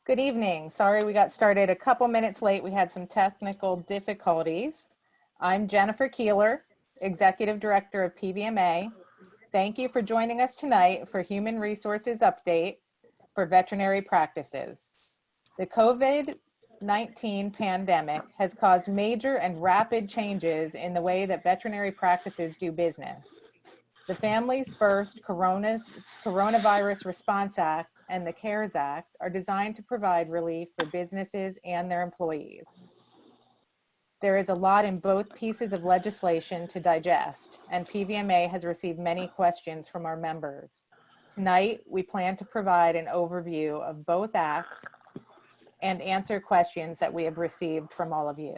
Good evening. Sorry we got started a couple minutes late. We had some technical difficulties. I'm Jennifer Keeler, Executive Director of PVMA. Thank you for joining us tonight for Human Resources Update for Veterinary Practices. The COVID-19 pandemic has caused major and rapid changes in the way that veterinary practices do business. The Families First Coronavirus Response Act and the CARES Act are designed to provide relief for businesses and their employees. There is a lot in both pieces of legislation to digest, and PVMA has received many questions from our members. Tonight, we plan to provide an overview of both acts and answer questions that we have received from all of you.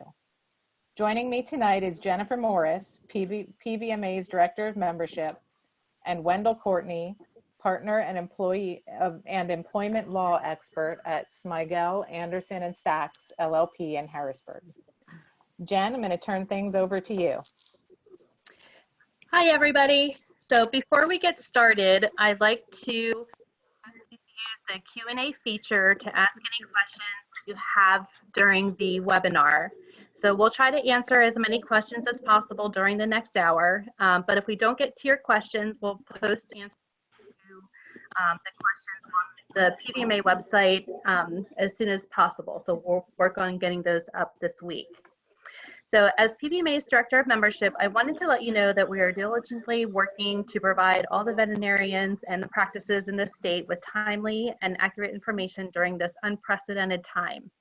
Joining me tonight is Jennifer Morris, PVMA's Director of Membership, and Wendell Courtney, Partner and Employment Law Expert at Smigel, Anderson & Sachs, LLP in Harrisburg. Jen, I'm going to turn things over to you. Hi, everybody. So before we get started, I'd like to ask you to use the Q&A feature to ask any questions you have during the webinar. So we'll try to answer as many questions as possible during the next hour, but if we don't get to your questions, we'll post answers to the questions on the PVMA website as soon as possible. So we'll work on getting those up this week. So as PVMA's Director of Membership, I wanted to let you know that we are diligently working to provide all the veterinarians and the practices in the state with timely and accurate information during this unprecedented time.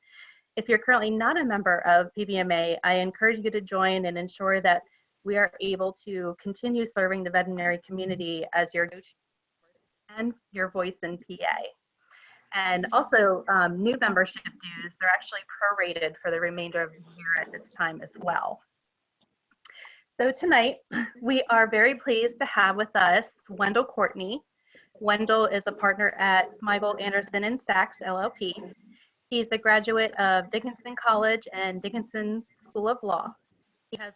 If you're currently not a member of PVMA, I encourage you to join and ensure that we are able to continue serving the veterinary community as your go-to and your voice in PA. And also, new membership dues are actually prorated for the remainder of the year at this time as well. So tonight, we are very pleased to have with us Wendell Courtney. Wendell is a partner at Smigel, Anderson & Sachs, LLP. He's a graduate of Dickinson College and Dickinson School of Law. He has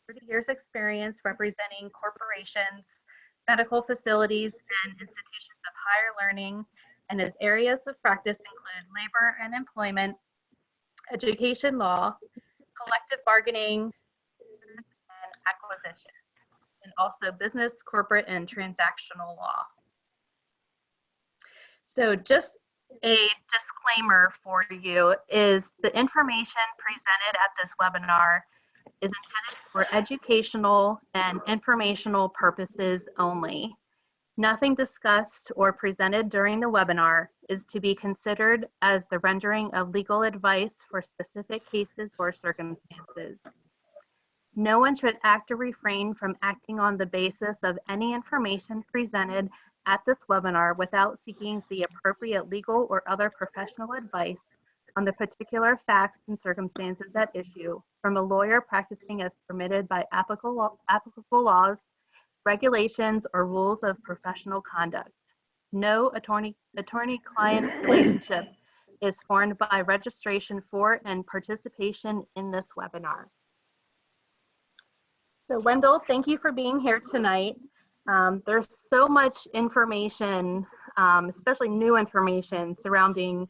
30 years experience representing corporations, medical facilities, and institutions of higher learning, and his areas of practice include labor and employment, education law, collective bargaining, and acquisitions, and also business, corporate, and transactional law. So just a disclaimer for you is the information presented at this webinar is intended for educational and informational purposes only. Nothing discussed or presented during the webinar is to be considered as the rendering of legal advice for specific cases or circumstances. No one should act or refrain from acting on the basis of any information presented at this webinar without seeking the appropriate legal or other professional advice on the particular facts and circumstances at issue from a lawyer practicing as permitted by applicable laws, regulations, or rules of professional conduct. No attorney-client relationship is formed by registration for and participation in this webinar. So Wendell, thank you for being here tonight. There's so much information, especially new information surrounding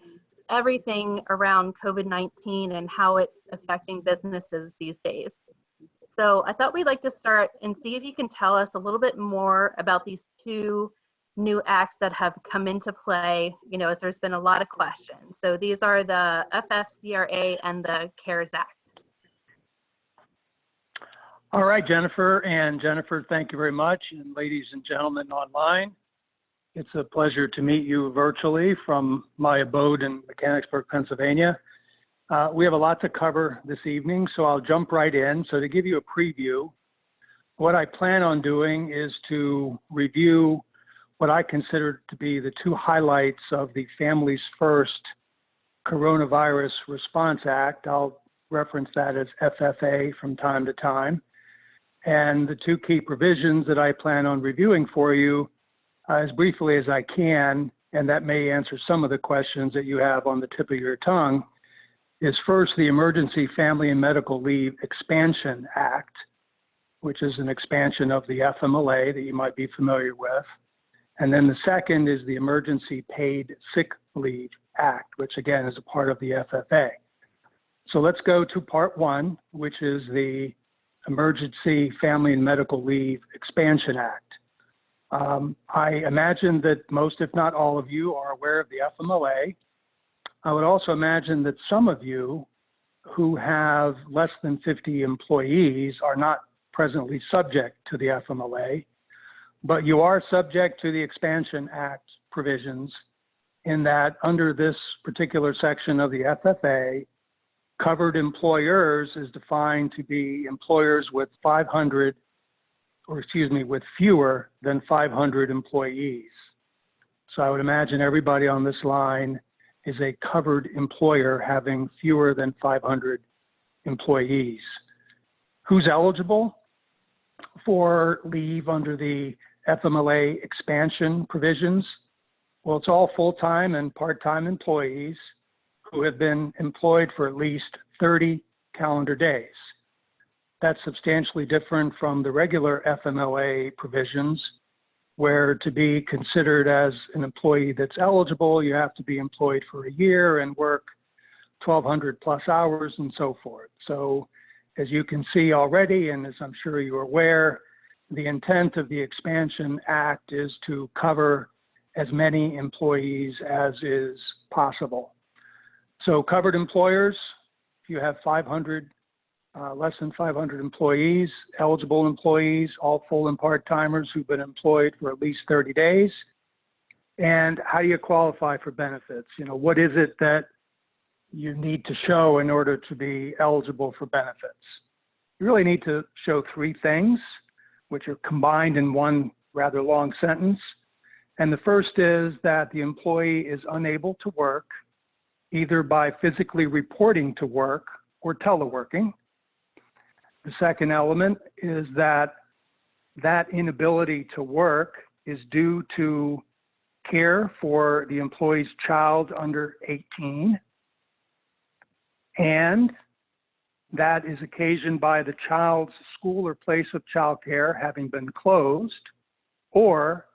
everything around COVID-19 and how it's affecting businesses these days. So I thought we'd like to start and see if you can tell us a little bit more about these two new acts that have come into play, you know, as there's been a lot of questions. So these are the FFCRA and the CARES Act. All right, Jennifer. And Jennifer, thank you very much. And ladies and gentlemen online, it's a pleasure to meet you virtually from my abode in Mechanicsburg, Pennsylvania. We have a lot to cover this evening, so I'll jump right in. So to give you a preview, what I plan on doing is to review what I consider to be the two highlights of the Families First Coronavirus Response Act. I'll reference that as FFA from time to time. And the two key provisions that I plan on reviewing for you as briefly as I can, and that may answer some of the questions that you have on the tip of your tongue, is first the Emergency Family and Medical Leave Expansion Act, which is an expansion of the FMLA that you might be familiar with. And then the second is the Emergency Paid Sick Leave Act, which again is a part of the FFA. So let's go to part one, which is the Emergency Family and Medical Leave Expansion Act. I imagine that most, if not all of you, are aware of the FMLA. I would also imagine that some of you who have less than 50 employees are not presently subject to the FMLA, but you are subject to the Expansion Act provisions in that under this particular section of the FFA, covered employers is defined to be employers with with fewer than 500 employees. So I would imagine everybody on this line is a covered employer having fewer than 500 employees. Who's eligible for leave under the FMLA expansion provisions? Well, it's all full-time and part-time employees who have been employed for at least 30 calendar days. That's substantially different from the regular FMLA provisions, where to be considered as an employee that's eligible, you have to be employed for a year and work 1,200 plus hours and so forth. So as you can see already, and as I'm sure you're aware, the intent of the Expansion Act is to cover as many employees as is possible. So covered employers, if you have 500, less than 500 employees, eligible employees, all full and part-timers who've been employed for at least 30 days. And how do you qualify for benefits? You know, what is it that you need to show in order to be eligible for benefits? You really need to show three things, which are combined in one rather long sentence. And the first is that the employee is unable to work either by physically reporting to work or teleworking. The second element is that that inability to work is due to care for the employee's child under 18, and that is occasioned by the child's school or place of child care having been closed, or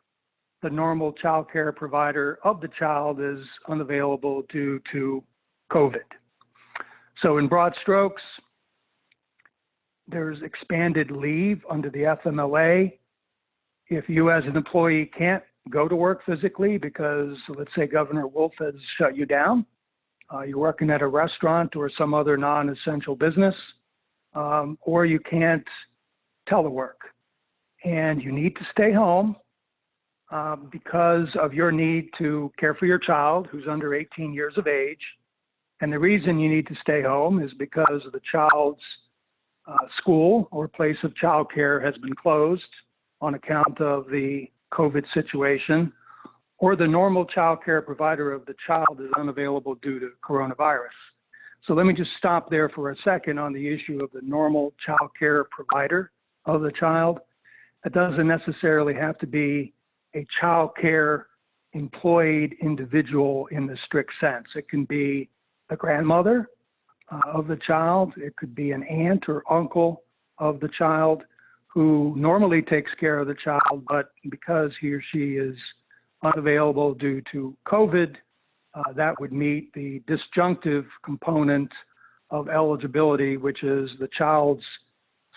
the normal child care provider of the child is unavailable due to COVID. So in broad strokes, there's expanded leave under the FMLA. If you as an employee can't go to work physically because, let's say, Governor Wolf has shut you down, you're working at a restaurant or some other non-essential business, or you can't telework, and you need to stay home because of your need to care for your child who's under 18 years of age. And the reason you need to stay home is because the child's school or place of child care has been closed on account of the COVID situation, or the normal child care provider of the child is unavailable due to coronavirus. So let me just stop there for a second on the issue of the normal child care provider of the child. It doesn't necessarily have to be a child care employed individual in the strict sense. It can be a grandmother of the child. It could be an aunt or uncle of the child who normally takes care of the child, but because he or she is unavailable due to COVID, that would meet the disjunctive component of eligibility, which is the child's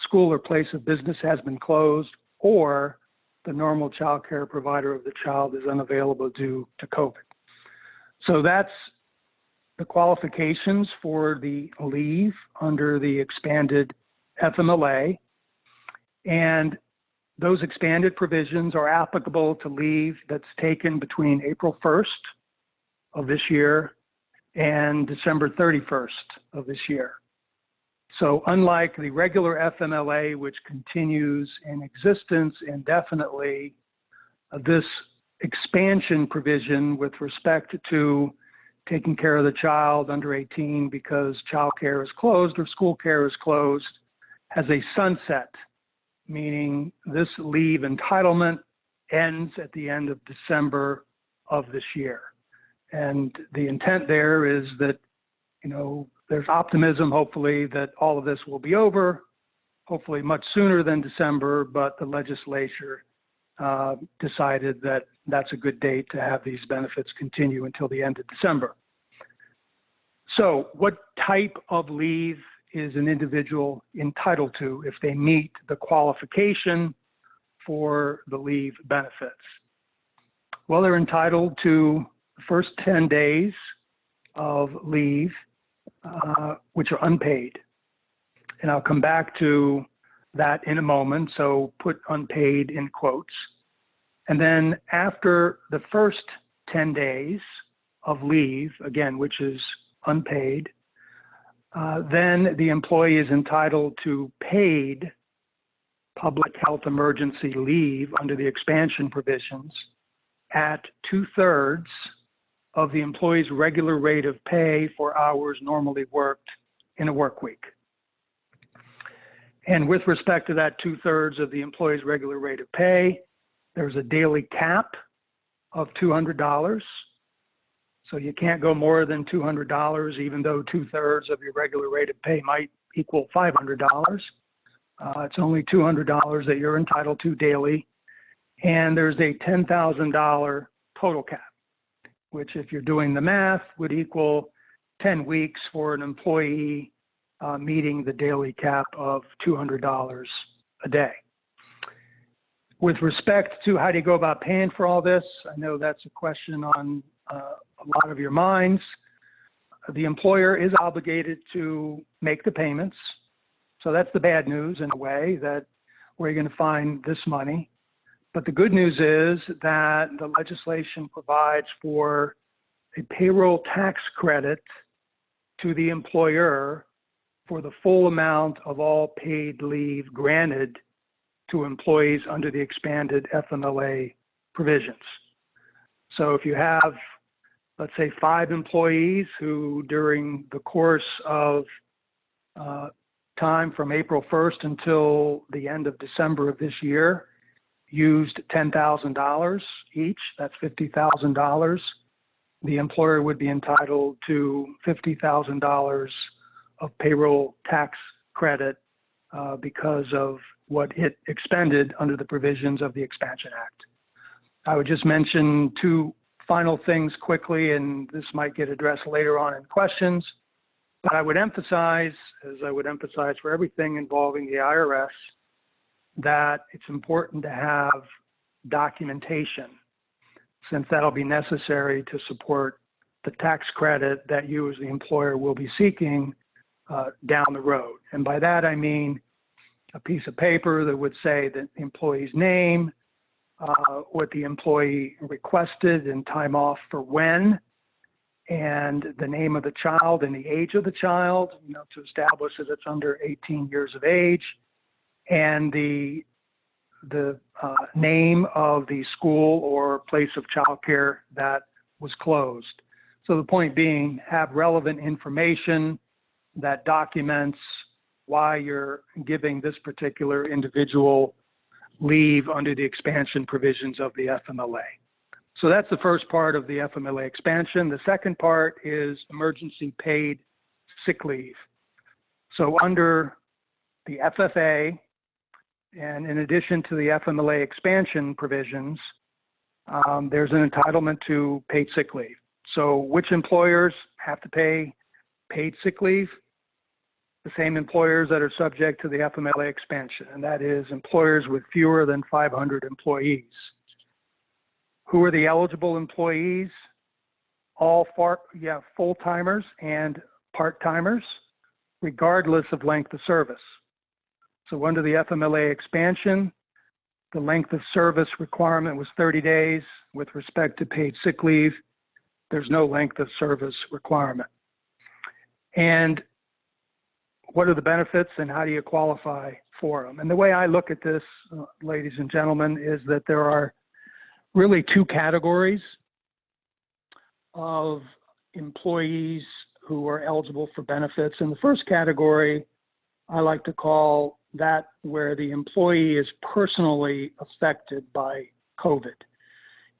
school or place of business has been closed, or the normal child care provider of the child is unavailable due to COVID. So that's the qualifications for the leave under the expanded FMLA. And those expanded provisions are applicable to leave that's taken between April 1st of this year and December 31st of this year. So unlike the regular FMLA, which continues in existence indefinitely, this expansion provision with respect to taking care of the child under 18 because child care is closed or school care is closed has a sunset, meaning this leave entitlement ends at the end of December of this year. And the intent there is that, you know, there's optimism, hopefully, that all of this will be over, hopefully much sooner than December, but the legislature decided that that's a good date to have these benefits continue until the end of December. So what type of leave is an individual entitled to if they meet the qualification for the leave benefits? Well, they're entitled to the first 10 days of leave, which are unpaid. And I'll come back to that in a moment, so put unpaid in quotes. And then after the first 10 days of leave, again, which is unpaid, then the employee is entitled to paid public health emergency leave under the expansion provisions at 2/3 of the employee's regular rate of pay for hours normally worked in a work week. And with respect to that 2/3 of the employee's regular rate of pay, there's a daily cap of $200. So you can't go more than $200, even though 2/3 of your regular rate of pay might equal $500. It's only $200 that you're entitled to daily. And there's a $10,000 total cap, which, if you're doing the math, would equal 10 weeks for an employee meeting the daily cap of $200 a day. With respect to how do you go about paying for all this, I know that's a question on a lot of your minds. The employer is obligated to make the payments. So that's the bad news in a way, that where you're going to find this money. But the good news is that the legislation provides for a payroll tax credit to the employer for the full amount of all paid leave granted to employees under the expanded FMLA provisions. So if you have, let's say, 5 employees who during the course of time from April 1st until the end of December of this year used $10,000 each, that's $50,000, the employer would be entitled to $50,000 of payroll tax credit because of what it expended under the provisions of the Expansion Act. I would just mention 2 final things quickly, and this might get addressed later on in questions, but I would emphasize, as I would emphasize for everything involving the IRS, that it's important to have documentation, since that'll be necessary to support the tax credit that you as the employer will be seeking down the road. And by that I mean a piece of paper that would say the employee's name, what the employee requested and time off for when, and the name of the child and the age of the child, to establish that it's under 18 years of age, and the name of the school or place of childcare that was closed. So the point being, have relevant information that documents why you're giving this particular individual leave under the expansion provisions of the FMLA. So that's the first part of the FMLA expansion. The second part is emergency paid sick leave. So under the FFA, and in addition to the FMLA expansion provisions, there's an entitlement to paid sick leave. So which employers have to pay paid sick leave? The same employers that are subject to the FMLA expansion, and that is employers with fewer than 500 employees. Who are the eligible employees? All full-timers and part-timers, regardless of length of service. So under the FMLA expansion, the length of service requirement was 30 days. With respect to paid sick leave, there's no length of service requirement. And what are the benefits and how do you qualify for them? And the way I look at this, ladies and gentlemen, is that there are really 2 categories of employees who are eligible for benefits. And the first category I like to call that where the employee is personally affected by COVID,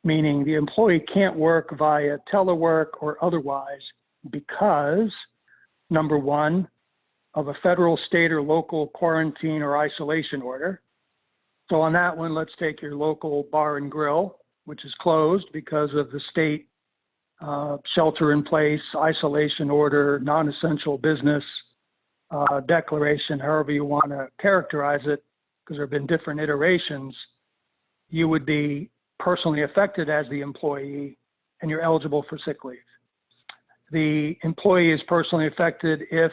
meaning the employee can't work via telework or otherwise because, number 1, of a federal, state, or local quarantine or isolation order. So on that one, let's take your local bar and grill, which is closed because of the state shelter in place, isolation order, non-essential business, declaration, however you want to characterize it, because there have been different iterations, you would be personally affected as the employee and you're eligible for sick leave. The employee is personally affected if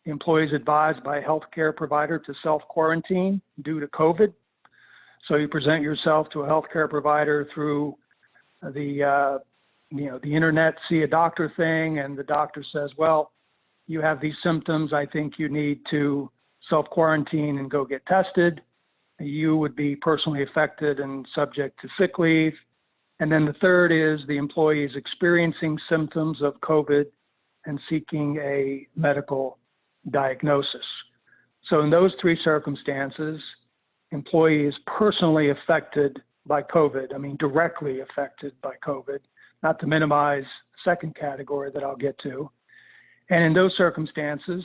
the employee is advised by a healthcare provider to self-quarantine due to COVID. So you present yourself to a healthcare provider through the internet, see a doctor thing, and the doctor says, well, you have these symptoms. I think you need to self-quarantine and go get tested. You would be personally affected and subject to sick leave. And then the third is the employee is experiencing symptoms of COVID and seeking a medical diagnosis. So in those three circumstances, employee is personally affected by COVID, directly affected by COVID, not to minimize the second category that I'll get to. And in those circumstances,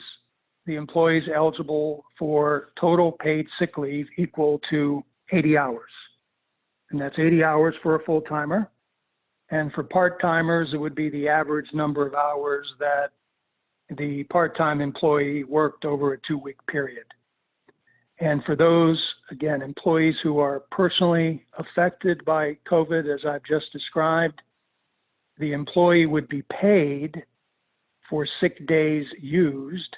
the employee is eligible for total paid sick leave equal to 80 hours. And that's 80 hours for a full-timer. And for part-timers, it would be the average number of hours that the part-time employee worked over a 2-week period. And for those, again, employees who are personally affected by COVID, as I've just described, the employee would be paid for sick days used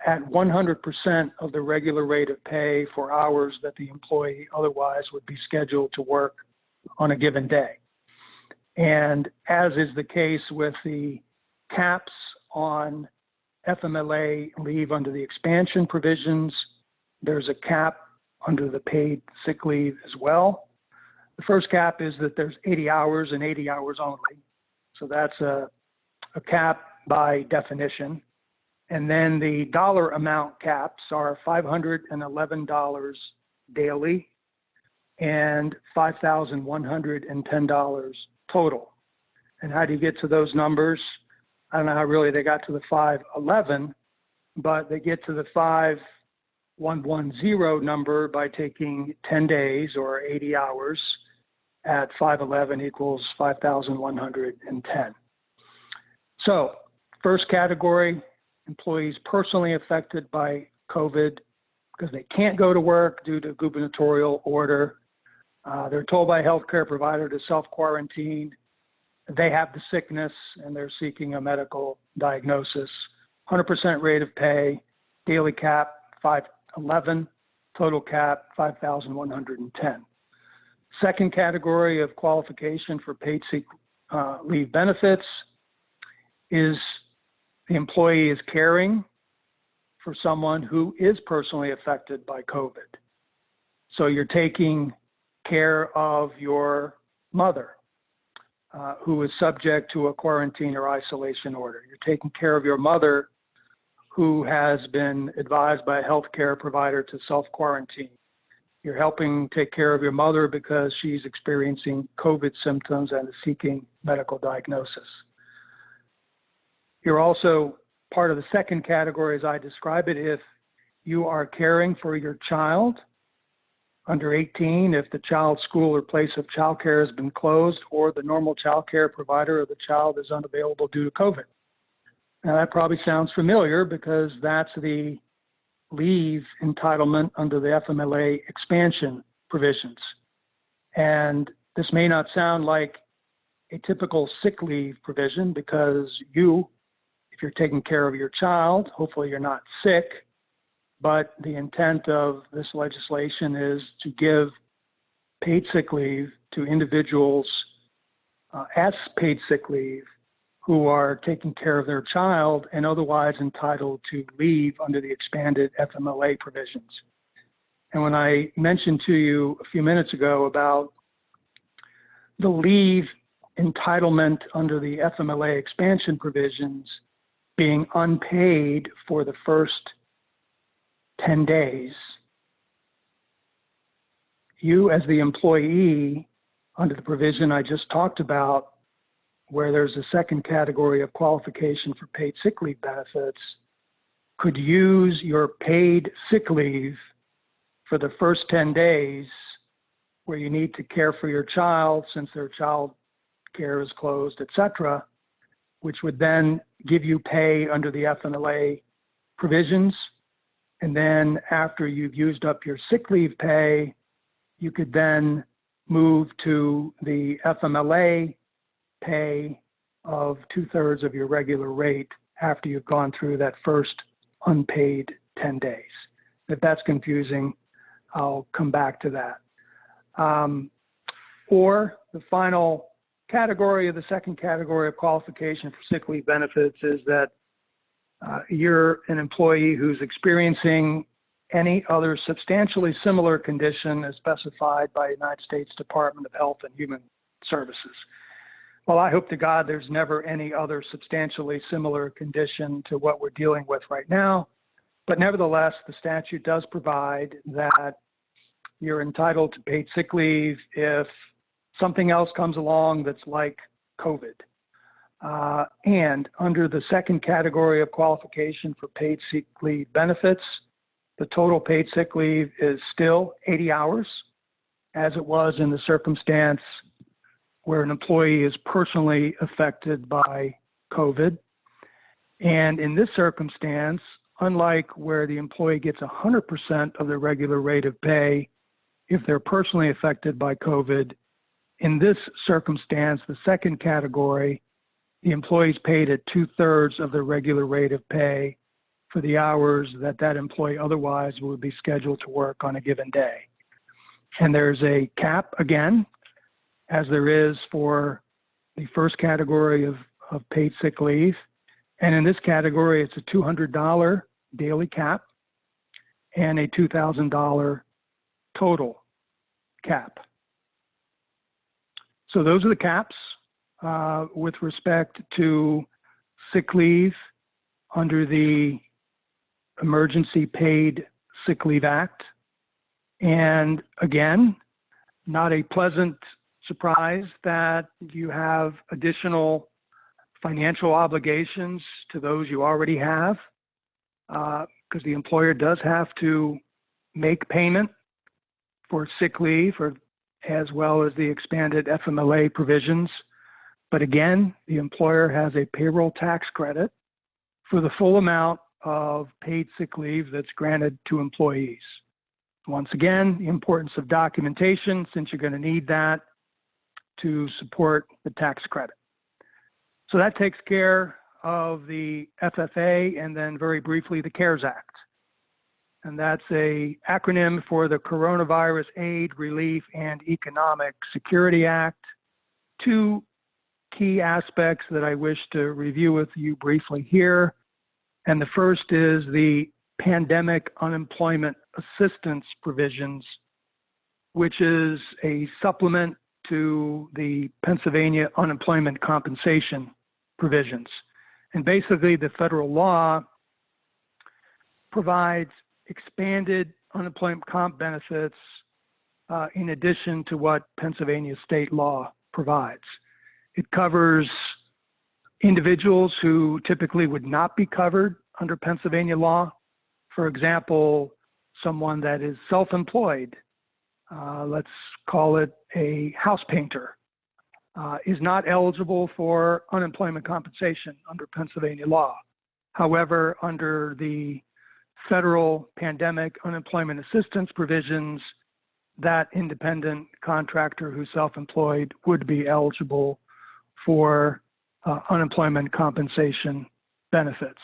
at 100% of the regular rate of pay for hours that the employee otherwise would be scheduled to work on a given day. And as is the case with the caps on FMLA leave under the expansion provisions, there's a cap under the paid sick leave as well. The first cap is that there's 80 hours and 80 hours only. So that's a cap by definition. And then the dollar amount caps are $511 daily and $5,110 total. And how do you get to those numbers? I don't know how really they got to the 511, but they get to the 5110 number by taking 10 days or 80 hours at 511 equals 5,110. So first category, employees personally affected by COVID because they can't go to work due to gubernatorial order. They're told by a healthcare provider to self-quarantine. They have the sickness and they're seeking a medical diagnosis. 100% rate of pay, daily cap 511, total cap 5,110. Second category of qualification for paid sick leave benefits is the employee is caring for someone who is personally affected by COVID. So you're taking care of your mother who is subject to a quarantine or isolation order. You're taking care of your mother who has been advised by a healthcare provider to self-quarantine. You're helping take care of your mother because she's experiencing COVID symptoms and is seeking medical diagnosis. You're also part of the second category, as I describe it, if you are caring for your child under 18, if the child's school or place of childcare has been closed or the normal childcare provider of the child is unavailable due to COVID. Now that probably sounds familiar because that's the leave entitlement under the FMLA expansion provisions. And this may not sound like a typical sick leave provision because if you're taking care of your child, hopefully you're not sick, but the intent of this legislation is to give paid sick leave to individuals as paid sick leave who are taking care of their child and otherwise entitled to leave under the expanded FMLA provisions. And when I mentioned to you a few minutes ago about the leave entitlement under the FMLA expansion provisions being unpaid for the first 10 days, you as the employee under the provision I just talked about, where there's a second category of qualification for paid sick leave benefits, could use your paid sick leave for the first 10 days where you need to care for your child since their child care is closed, etc., which would then give you pay under the FMLA provisions. And then after you've used up your sick leave pay, you could then move to the FMLA pay of 2/3 of your regular rate after you've gone through that first unpaid 10 days. If that's confusing, I'll come back to that. Or the final category, or the second category of qualification for sick leave benefits, is that you're an employee who's experiencing any other substantially similar condition as specified by the United States Department of Health and Human Services. Well, I hope to God there's never any other substantially similar condition to what we're dealing with right now. But nevertheless, the statute does provide that you're entitled to paid sick leave if something else comes along that's like COVID. And under the second category of qualification for paid sick leave benefits, the total paid sick leave is still 80 hours, as it was in the circumstance where an employee is personally affected by COVID. And in this circumstance, unlike where the employee gets 100% of their regular rate of pay if they're personally affected by COVID, in this circumstance, the second category, the employee is paid at 2/3 of their regular rate of pay for the hours that that employee otherwise would be scheduled to work on a given day. And there's a cap again, as there is for the first category of paid sick leave. And in this category, it's a $200 daily cap and a $2,000 total cap. So those are the caps with respect to sick leave under the Emergency Paid Sick Leave Act. And again, not a pleasant surprise that you have additional financial obligations to those you already have, because the employer does have to make payment for sick leave, as well as the expanded FMLA provisions. But again, the employer has a payroll tax credit for the full amount of paid sick leave that's granted to employees. Once again, the importance of documentation, since you're going to need that to support the tax credit. So that takes care of the FFA, and then very briefly, the CARES Act. And that's a acronym for the Coronavirus Aid, Relief, and Economic Security Act. Two key aspects that I wish to review with you briefly here. And the first is the Pandemic Unemployment Assistance Provisions, which is a supplement to the Pennsylvania Unemployment Compensation Provisions. And basically, the federal law provides expanded unemployment comp benefits in addition to what Pennsylvania state law provides. It covers individuals who typically would not be covered under Pennsylvania law. For example, someone that is self-employed, let's call it a house painter, is not eligible for unemployment compensation under Pennsylvania law. However, under the federal pandemic unemployment assistance provisions, that independent contractor who's self-employed would be eligible for unemployment compensation benefits.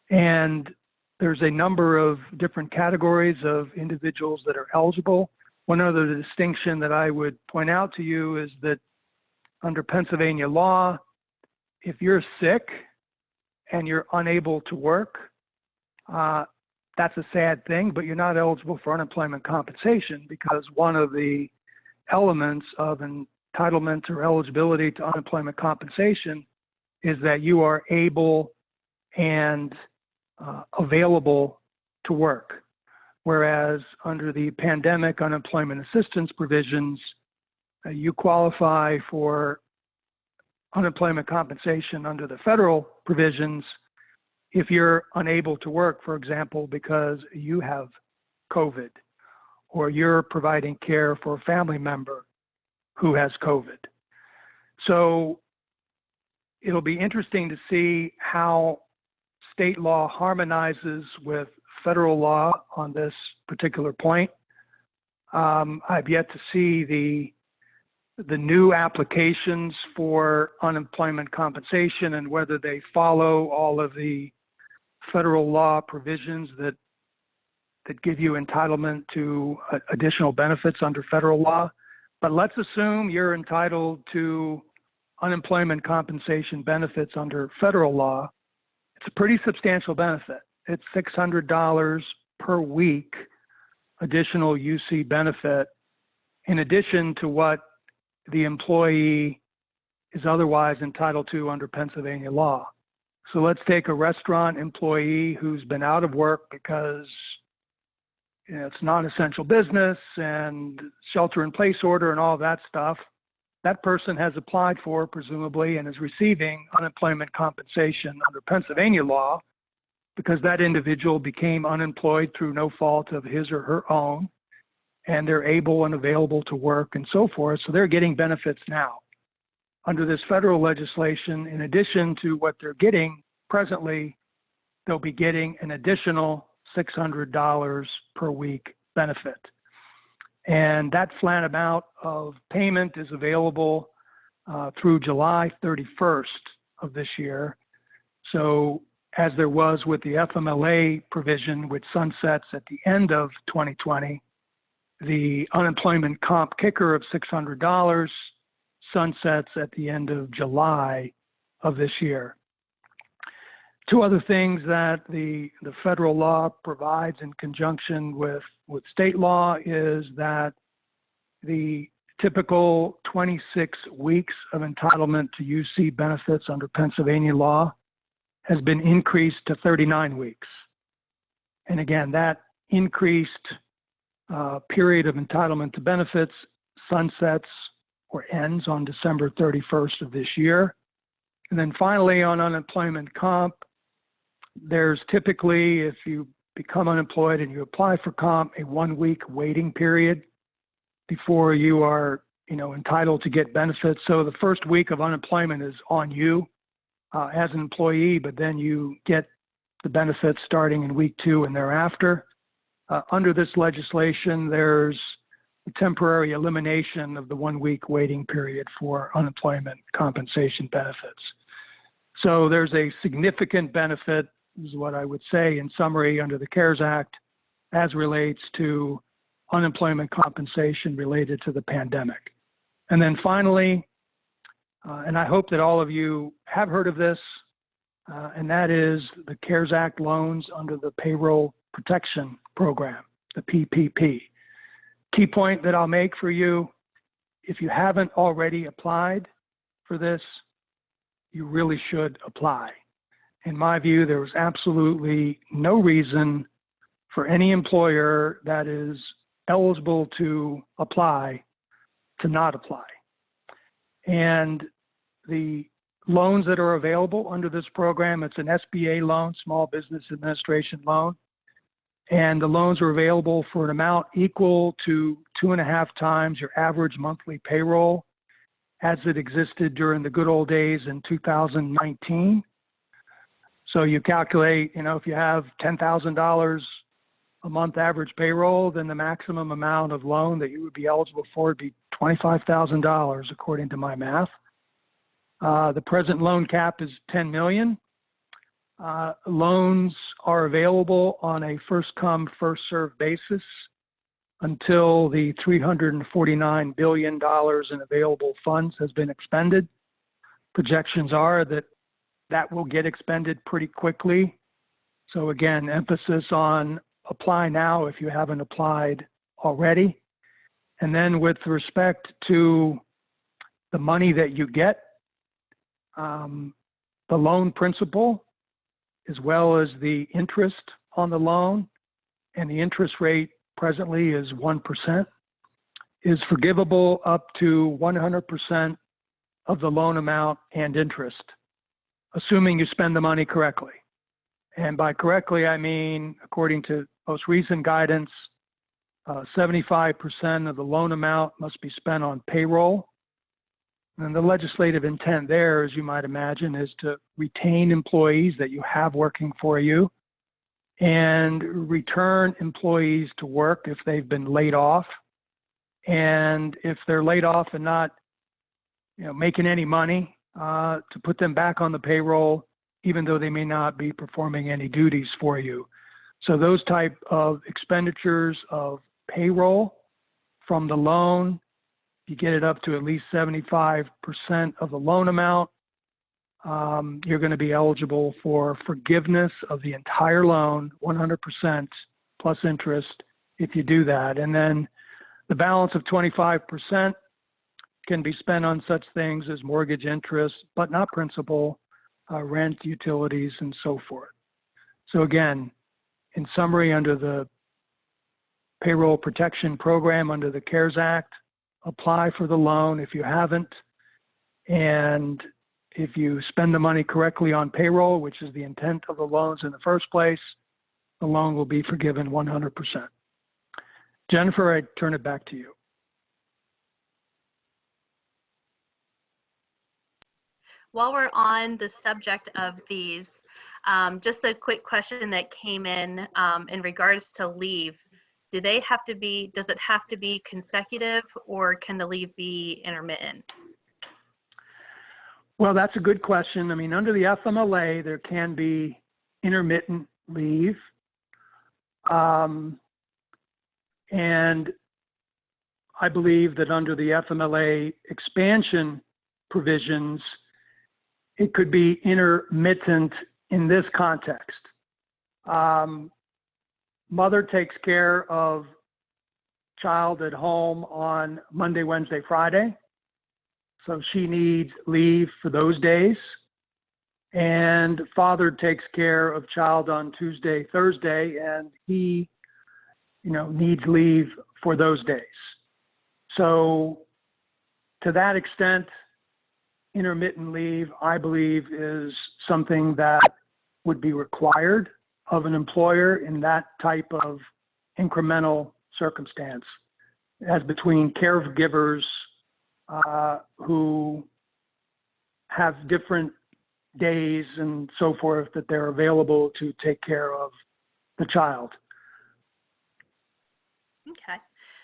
And there's a number of different categories of individuals that are eligible. One other distinction that I would point out to you is that under Pennsylvania law, if you're sick and you're unable to work, that's a sad thing, but you're not eligible for unemployment compensation, because one of the elements of entitlement or eligibility to unemployment compensation is that you are able and available to work. Whereas under the pandemic unemployment assistance provisions, you qualify for unemployment compensation under the federal provisions if you're unable to work, for example, because you have COVID, or you're providing care for a family member who has COVID. So it'll be interesting to see how state law harmonizes with federal law on this particular point. I've yet to see the new applications for unemployment compensation and whether they follow all of the federal law provisions that give you entitlement to additional benefits under federal law. But let's assume you're entitled to unemployment compensation benefits under federal law. It's a pretty substantial benefit. It's $600 per week additional UC benefit in addition to what the employee is otherwise entitled to under Pennsylvania law. So let's take a restaurant employee who's been out of work because it's non-essential business and shelter-in-place order and all that stuff. That person has applied for, presumably, and is receiving unemployment compensation under Pennsylvania law because that individual became unemployed through no fault of his or her own, and they're able and available to work and so forth. So they're getting benefits now. Under this federal legislation, in addition to what they're getting presently, they'll be getting an additional $600 per week benefit. And that flat amount of payment is available through July 31st of this year. So as there was with the FMLA provision, which sunsets at the end of 2020, the unemployment comp kicker of $600 sunsets at the end of July of this year. Two other things that the federal law provides in conjunction with state law is that the typical 26 weeks of entitlement to UC benefits under Pennsylvania law has been increased to 39 weeks. And again, that increased period of entitlement to benefits sunsets or ends on December 31st of this year. And then finally, on unemployment comp, there's typically, if you become unemployed and you apply for comp, a 1 week waiting period before you are, entitled to get benefits. So the first week of unemployment is on you as an employee, but then you get the benefits starting in week 2 and thereafter. Under this legislation, there's a temporary elimination of the 1 week waiting period for unemployment compensation benefits. So there's a significant benefit, is what I would say in summary, under the CARES Act as relates to unemployment compensation related to the pandemic. And then finally, and I hope that all of you have heard of this, and that is the CARES Act loans under the Payroll Protection Program, the PPP. Key point that I'll make for you, if you haven't already applied for this, you really should apply. In my view, there was absolutely no reason for any employer that is eligible to apply to not apply. And the loans that are available under this program, it's an SBA loan, Small Business Administration loan. And the loans are available for an amount equal to 2.5 times your average monthly payroll as it existed during the good old days in 2019. So you calculate, if you have $10,000 a month average payroll, then the maximum amount of loan that you would be eligible for would be $25,000 according to my math. The present loan cap is $10 million. Loans are available on a first-come, first-served basis until the $349 billion in available funds has been expended. Projections are that that will get expended pretty quickly. So again, emphasis on apply now if you haven't applied already. And then with respect to the money that you get, the loan principal, as well as the interest on the loan, and the interest rate presently is 1%, is forgivable up to 100% of the loan amount and interest, assuming you spend the money correctly. And by correctly, I mean, according to most recent guidance, 75% of the loan amount must be spent on payroll, And the legislative intent there, as you might imagine, is to retain employees that you have working for you and return employees to work if they've been laid off. And if they're laid off and not, making any money, to put them back on the payroll, even though they may not be performing any duties for you. So those type of expenditures of payroll from the loan, if you get it up to at least 75% of the loan amount, you're going to be eligible for forgiveness of the entire loan, 100% plus interest if you do that. And then the balance of 25% can be spent on such things as mortgage interest, but not principal, rent, utilities, and so forth. So again, in summary, under the Payroll Protection Program under the CARES Act, apply for the loan if you haven't. And if you spend the money correctly on payroll, which is the intent of the loans in the first place, the loan will be forgiven 100%. Jennifer, I turn it back to you. While we're on the subject of these, just a quick question that came in regards to leave. Does it have to be consecutive, or can the leave be intermittent? Well, that's a good question. I mean, under the FMLA, there can be intermittent leave. And I believe that under the FMLA expansion provisions, it could be intermittent in this context. Mother takes care of child at home on Monday, Wednesday, Friday. So she needs leave for those days. And father takes care of child on Tuesday, Thursday, and he, needs leave for those days. So to that extent, intermittent leave, I believe, is something that would be required of an employer in that type of incremental circumstance, as between caregivers who have different days and so forth that they're available to take care of the child. Okay.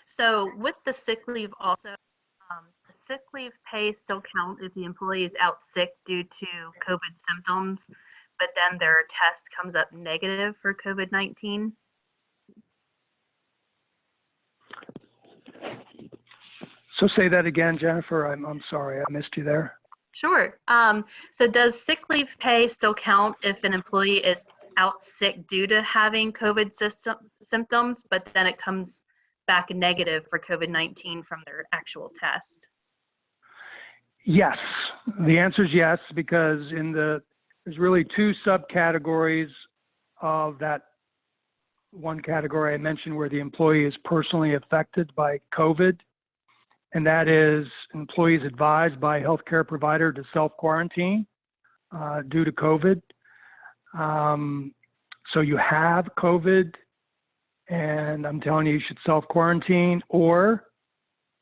So with the sick leave also, the sick leave pay still count if the employee is out sick due to COVID symptoms, but then their test comes up negative for COVID-19? So say that again, Jennifer. I'm sorry, I missed you there. Sure. So does sick leave pay still count if an employee is out sick due to having COVID symptoms, but then it comes back negative for COVID-19 from their actual test? Yes, the answer is yes, because there's really two subcategories of that one category I mentioned where the employee is personally affected by COVID, and that is employees advised by a healthcare provider to self-quarantine due to COVID. So you have COVID, and I'm telling you, you should self-quarantine, or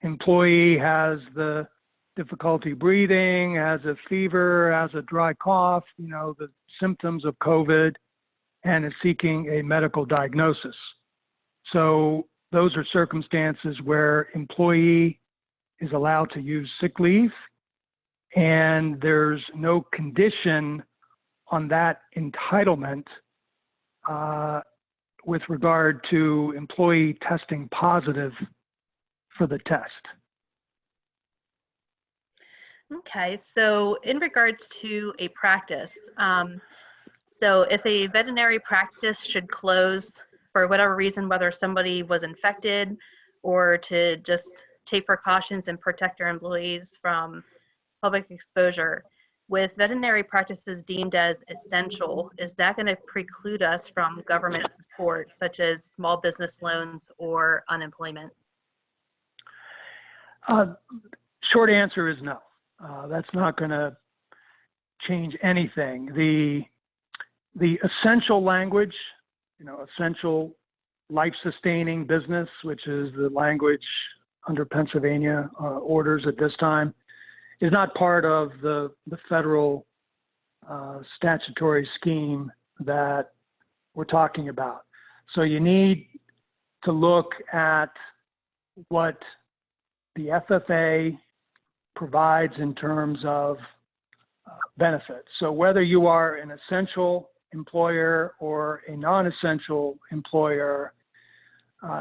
employee has the difficulty breathing, has a fever, has a dry cough, the symptoms of COVID, and is seeking a medical diagnosis. So those are circumstances where employee is allowed to use sick leave, and there's no condition on that entitlement with regard to employee testing positive for the test. Okay, so in regards to a practice, so if a veterinary practice should close for whatever reason, whether somebody was infected or to just take precautions and protect their employees from public exposure, with veterinary practices deemed as essential, is that going to preclude us from government support, such as small business loans or unemployment? Short answer is no. That's not going to change anything. The essential language, essential life-sustaining business, which is the language under Pennsylvania orders at this time, is not part of the federal statutory scheme that we're talking about. So you need to look at what the FFA provides in terms of benefits. So whether you are an essential employer or a non-essential employer,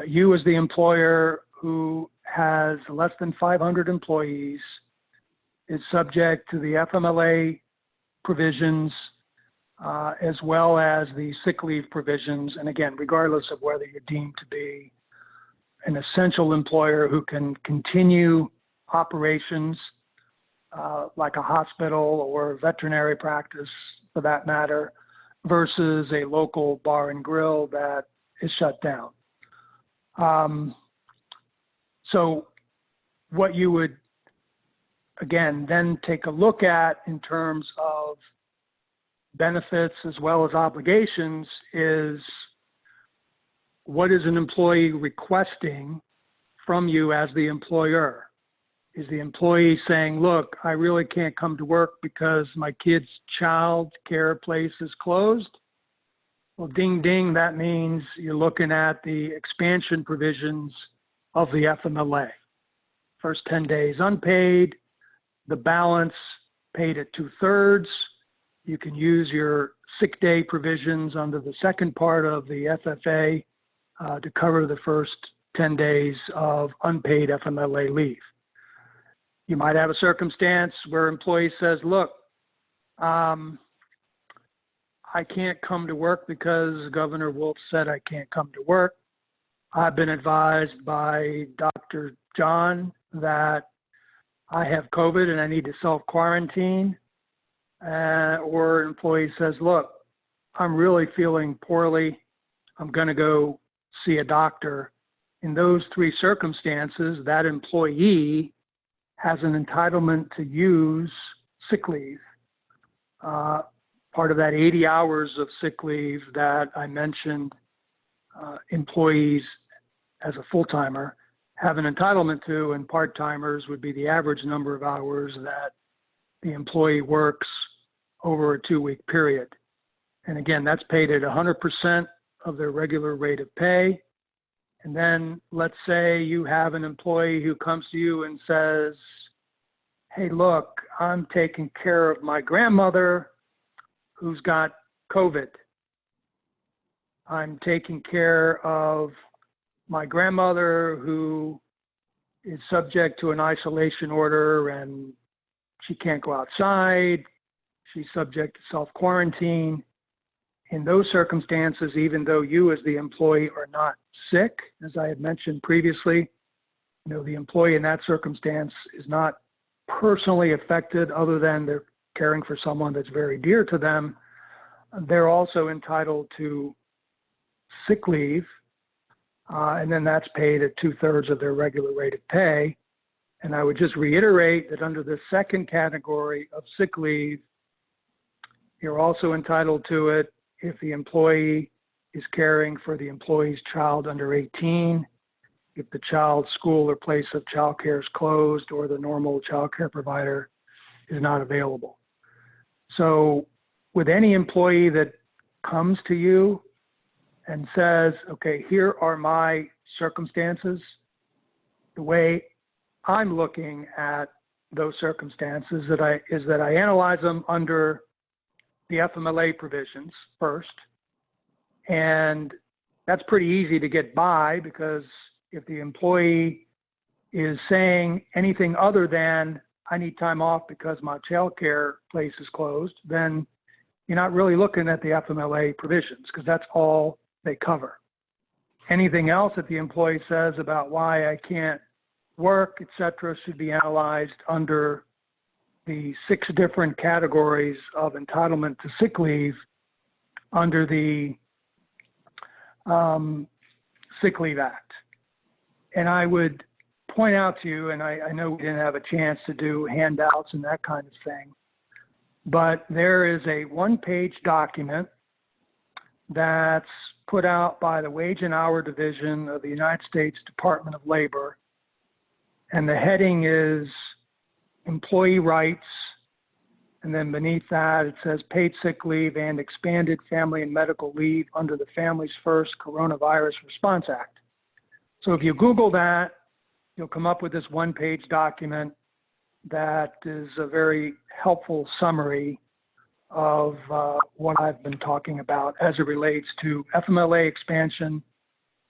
you as the employer who has less than 500 employees is subject to the FMLA provisions as well as the sick leave provisions. And again, regardless of whether you're deemed to be an essential employer who can continue operations like a hospital or veterinary practice for that matter, versus a local bar and grill that is shut down. So what you would, again, then take a look at in terms of benefits as well as obligations is what is an employee requesting from you as the employer? Is the employee saying, look, I really can't come to work because my kid's child care place is closed? Well, ding, ding, that means you're looking at the expansion provisions of the FMLA. First 10 days unpaid, the balance paid at 2/3. You can use your sick day provisions under the second part of the FFA to cover the first 10 days of unpaid FMLA leave. You might have a circumstance where employee says, look, I can't come to work because Governor Wolf said I can't come to work. I've been advised by Dr. John that I have COVID and I need to self-quarantine. Or an employee says, look, I'm really feeling poorly. I'm going to go see a doctor. In those three circumstances, that employee has an entitlement to use sick leave. Part of that 80 hours of sick leave that I mentioned employees as a full-timer have an entitlement to, and part-timers would be the average number of hours that the employee works over a 2-week period. And again, that's paid at 100% of their regular rate of pay. And then let's say you have an employee who comes to you and says, hey, look, I'm taking care of my grandmother who's got COVID. I'm taking care of my grandmother who is subject to an isolation order and she can't go outside. She's subject to self-quarantine. In those circumstances, even though you as the employee are not sick, as I had mentioned previously, the employee in that circumstance is not personally affected other than they're caring for someone that's very dear to them. They're also entitled to sick leave, and then that's paid at 2/3 of their regular rate of pay. And I would just reiterate that under the second category of sick leave, you're also entitled to it if the employee is caring for the employee's child under 18, if the child's school or place of child care is closed or the normal child care provider is not available. So with any employee that comes to you and says, okay, here are my circumstances, the way I'm looking at those circumstances is that I analyze them under the FMLA provisions first. And that's pretty easy to get by, because if the employee is saying anything other than I need time off because my child care place is closed, then you're not really looking at the FMLA provisions, because that's all they cover. Anything else that the employee says about why I can't work, et cetera, should be analyzed under the 6 different categories of entitlement to sick leave under the Sick Leave Act. And I would point out to you, and I know we didn't have a chance to do handouts and that kind of thing, but there is a 1-page document that's put out by the Wage and Hour Division of the United States Department of Labor. And the heading is employee rights, and then beneath that it says paid sick leave and expanded family and medical leave under the Families First Coronavirus Response Act. So if you Google that, you'll come up with this one-page document that is a very helpful summary of what I've been talking about as it relates to FMLA expansion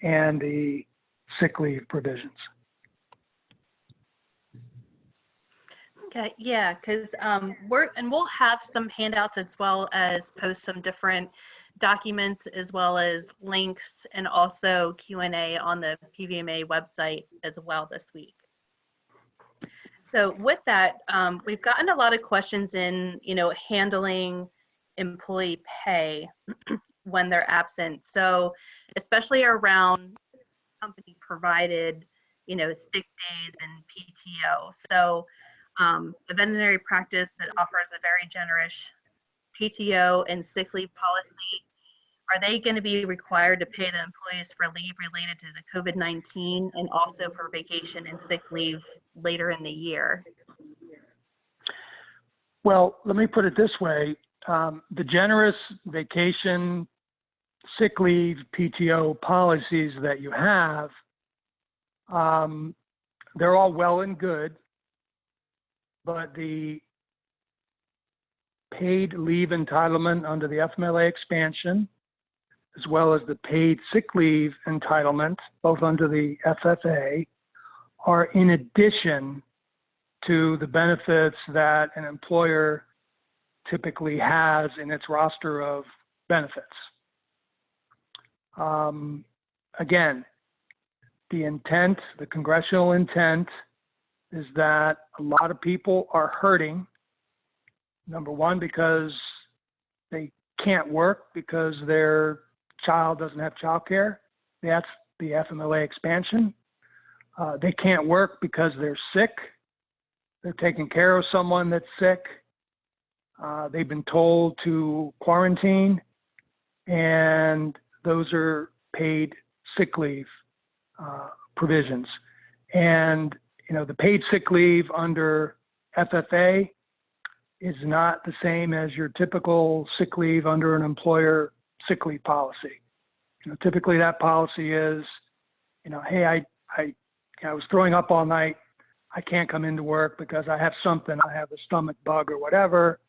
and the sick leave provisions. Okay, yeah, because we'll have some handouts as well as post some different documents as well as links and also Q&A on the PVMA website as well this week. So with that, we've gotten a lot of questions in, handling employee pay when they're absent. So especially around company provided, sick days and PTO. So a veterinary practice that offers a very generous PTO and sick leave policy, are they going to be required to pay the employees for leave related to the COVID-19 and also for vacation and sick leave later in the year? Well, let me put it this way. The generous vacation, sick leave, PTO policies that you have, they're all well and good, but the paid leave entitlement under the FMLA expansion, as well as the paid sick leave entitlement, both under the FFA, are in addition to the benefits that an employer typically has in its roster of benefits. Again, the intent, the congressional intent, is that a lot of people are hurting, number one, because they can't work because their child doesn't have childcare. That's the FMLA expansion. They can't work because they're sick. They're taking care of someone that's sick. They've been told to quarantine, and those are paid sick leave provisions. And the paid sick leave under FFA is not the same as your typical sick leave under an employer sick leave policy. Typically that policy is, hey, I was throwing up all night. I can't come into work because I have something. I have a stomach bug or whatever.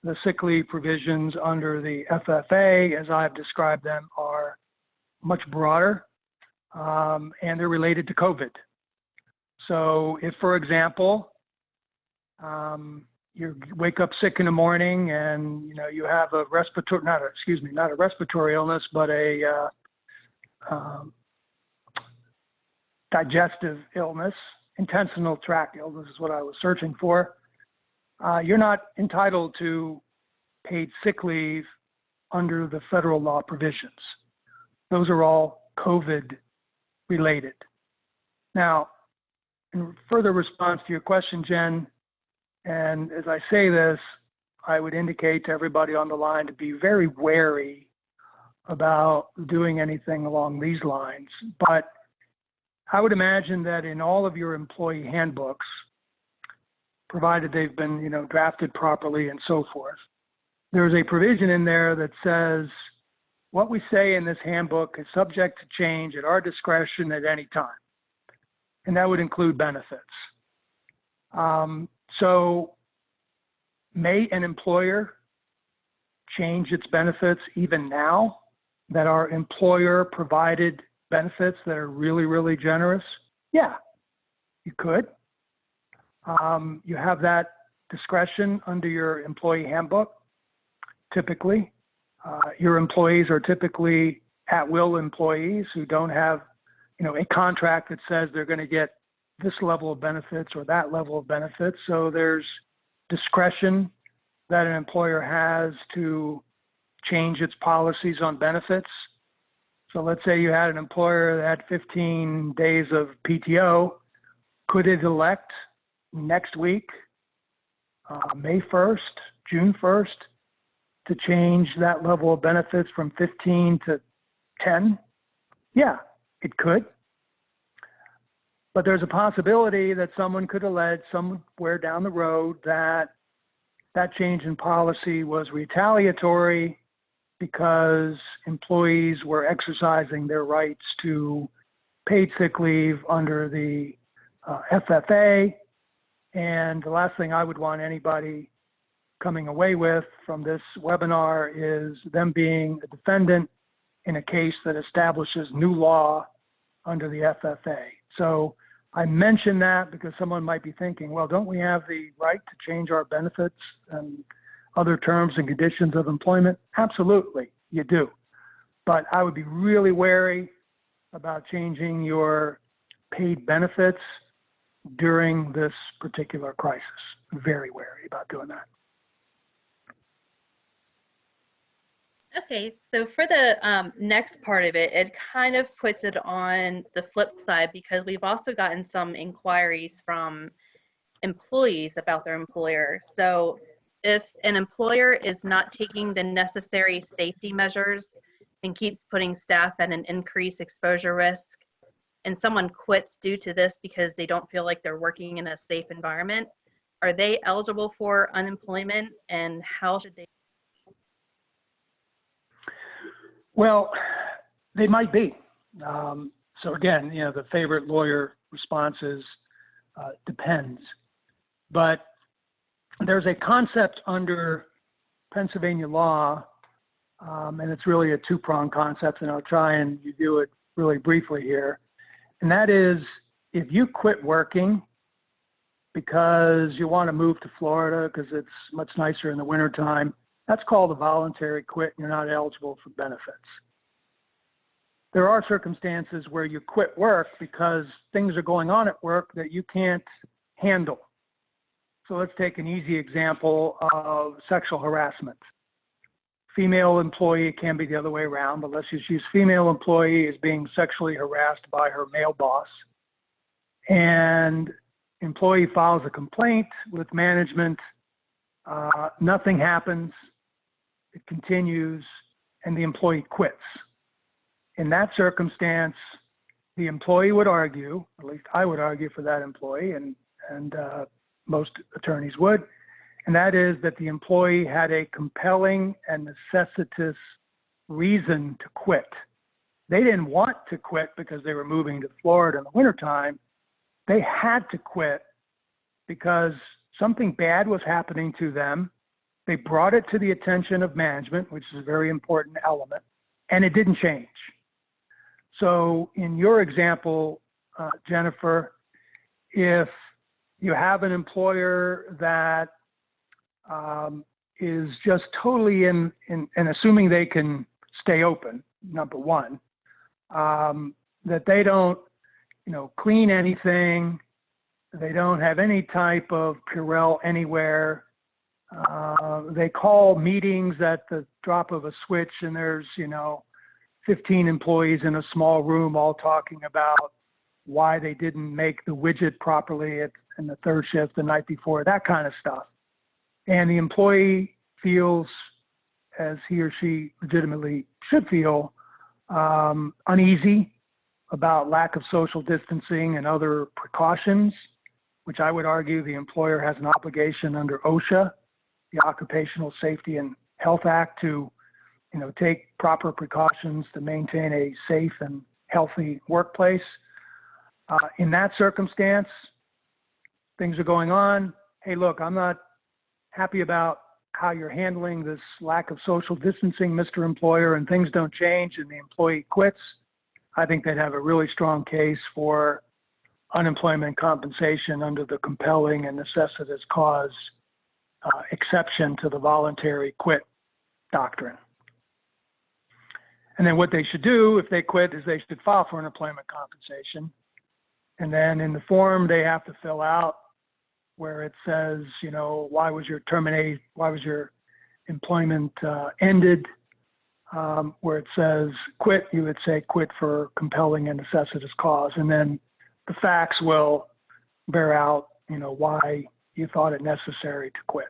The sick leave provisions under the FFA, as I've described them, are much broader, and they're related to COVID. So if, for example, you wake up sick in the morning and you have a not a respiratory illness, but a digestive illness, intestinal tract illness is what I was searching for. You're not entitled to paid sick leave under the federal law provisions. Those are all COVID related. Now, in further response to your question, Jen, and as I say this, I would indicate to everybody on the line to be very wary about doing anything along these lines. But I would imagine that in all of your employee handbooks, provided they've been, drafted properly and so forth, there's a provision in there that says, what we say in this handbook is subject to change at our discretion at any time. And that would include benefits. So may an employer change its benefits even now that are employer provided benefits that are really, really generous? Yeah, you could. You have that discretion under your employee handbook, typically. Your employees are typically at-will employees who don't have, a contract that says they're going to get this level of benefits or that level of benefits. So there's discretion that an employer has to change its policies on benefits. So let's say you had an employer that had 15 days of PTO. Could it elect next week, May 1st, June 1st, to change that level of benefits from 15 to 10? Yeah, it could. But there's a possibility that someone could allege somewhere down the road that that change in policy was retaliatory because employees were exercising their rights to paid sick leave under the FFA. And the last thing I would want anybody coming away with from this webinar is them being a defendant in a case that establishes new law under the FFA. So I mention that because someone might be thinking, well, don't we have the right to change our benefits and other terms and conditions of employment? Absolutely, you do. But I would be really wary about changing your paid benefits during this particular crisis. Very wary about doing that. Okay, so for the next part of it, it kind of puts it on the flip side because we've also gotten some inquiries from employees about their employer. So if an employer is not taking the necessary safety measures and keeps putting staff at an increased exposure risk, and someone quits due to this because they don't feel like they're working in a safe environment, are they eligible for unemployment, and how should they? Well, they might be. So again, you know, the favorite lawyer response is depends. But there's a concept under Pennsylvania law, and it's really a two-pronged concept, and I'll try and review it really briefly here. And that is, if you quit working because you want to move to Florida because it's much nicer in the wintertime, that's called a voluntary quit, and you're not eligible for benefits. There are circumstances where you quit work because things are going on at work that you can't handle. So let's take an easy example of sexual harassment. Female employee, it can be the other way around, but let's just use female employee as being sexually harassed by her male boss. And employee files a complaint with management. Nothing happens. It continues, and the employee quits. In that circumstance, the employee would argue, at least I would argue for that employee, and most attorneys would, and that is that the employee had a compelling and necessitous reason to quit. They didn't want to quit because they were moving to Florida in the wintertime. They had to quit because something bad was happening to them. They brought it to the attention of management, which is a very important element, and it didn't change. So in your example, Jennifer, if you have an employer that is just totally and assuming they can stay open, number one, that they don't, clean anything, they don't have any type of Purell anywhere. They call meetings at the drop of a switch, and there's, 15 employees in a small room all talking about why they didn't make the widget properly in the third shift the night before, that kind of stuff. And the employee feels, as he or she legitimately should feel, uneasy about lack of social distancing and other precautions, which I would argue the employer has an obligation under OSHA, the Occupational Safety and Health Act, to take proper precautions to maintain a safe and healthy workplace. In that circumstance, things are going on. Hey, look, I'm not happy about how you're handling this lack of social distancing, Mr. Employer, and things don't change and the employee quits. I think they'd have a really strong case for unemployment compensation under the compelling and necessitous cause exception to the voluntary quit doctrine. And then what they should do if they quit is they should file for unemployment compensation. And then in the form they have to fill out where it says, why was your employment ended? Where it says quit, you would say quit for compelling and necessitous cause. And then the facts will bear out, why you thought it necessary to quit.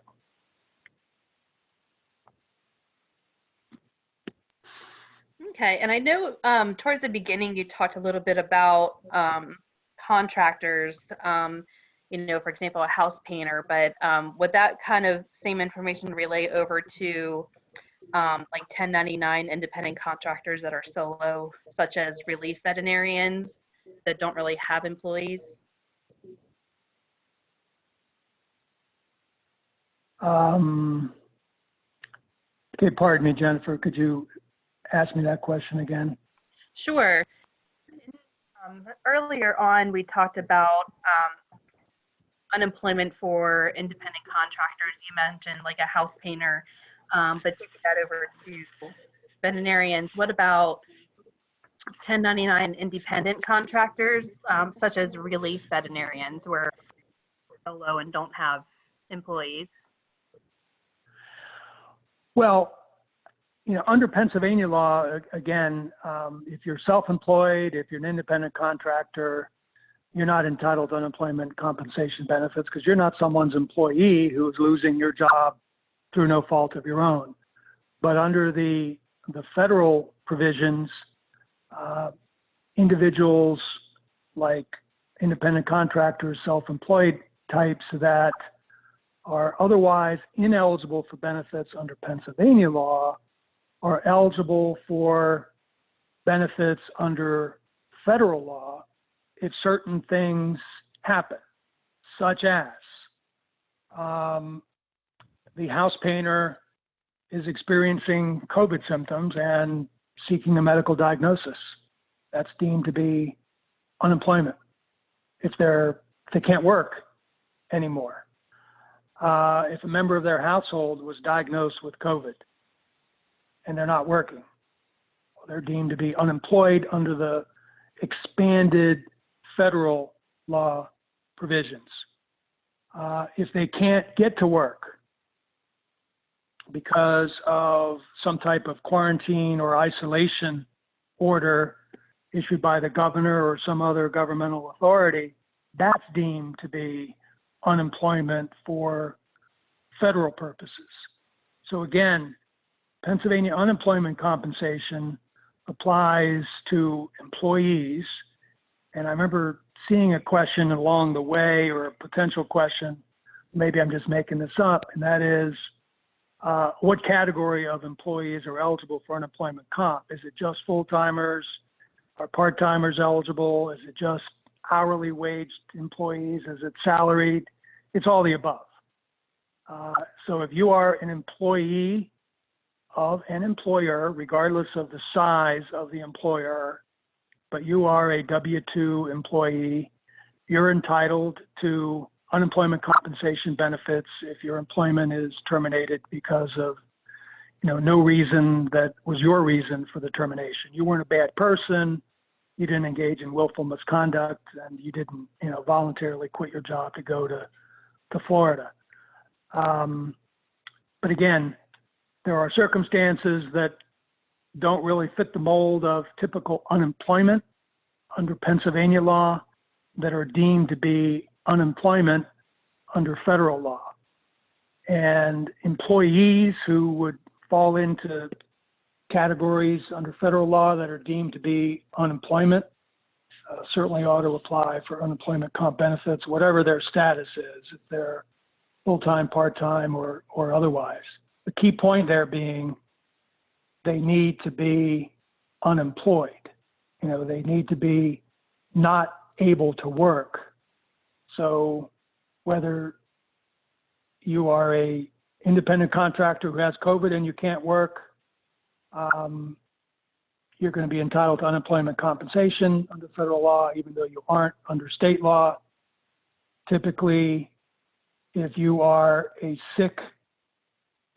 Okay, and I know towards the beginning you talked a little bit about contractors, you know, for example, a house painter, but would that kind of same information relay over to like 1099 independent contractors that are solo, such as relief veterinarians that don't really have employees? Okay, pardon me, Jennifer, could you ask me that question again? Sure. Earlier on, we talked about unemployment for independent contractors. You mentioned like a house painter, but taking that over to veterinarians, what about 1099 independent contractors, such as relief veterinarians, where they're low and don't have employees? Well, you know, under Pennsylvania law, again, if you're self-employed, if you're an independent contractor, you're not entitled to unemployment compensation benefits because you're not someone's employee who's losing your job through no fault of your own. But under the federal provisions, individuals like independent contractors, self-employed types that are otherwise ineligible for benefits under Pennsylvania law are eligible for benefits under federal law if certain things happen, such as the house painter is experiencing COVID symptoms and seeking a medical diagnosis. That's deemed to be unemployment if they can't work anymore. If a member of their household was diagnosed with COVID and they're not working, they're deemed to be unemployed under the expanded federal law provisions. If they can't get to work because of some type of quarantine or isolation order issued by the governor or some other governmental authority, that's deemed to be unemployment for federal purposes. So again, Pennsylvania unemployment compensation applies to employees. And I remember seeing a question along the way, or a potential question, maybe I'm just making this up, and that is, what category of employees are eligible for unemployment comp? Is it just full-timers? Are part-timers eligible? Is it just hourly waged employees? Is it salaried? It's all the above. So if you are an employee of an employer, regardless of the size of the employer, but you are a W-2 employee, you're entitled to unemployment compensation benefits if your employment is terminated because of, you know, no reason that was your reason for the termination. You weren't a bad person, you didn't engage in willful misconduct, and you didn't, you know, voluntarily quit your job to go to Florida. But again, there are circumstances that don't really fit the mold of typical unemployment under Pennsylvania law that are deemed to be unemployment under federal law. And employees who would fall into categories under federal law that are deemed to be unemployment certainly ought to apply for unemployment comp benefits, whatever their status is, if they're full-time, part-time, or otherwise. The key point there being they need to be unemployed. You know, they need to be not able to work. So whether you are a independent contractor who has COVID and you can't work, you're going to be entitled to unemployment compensation under federal law, even though you aren't under state law. Typically, if you are a sick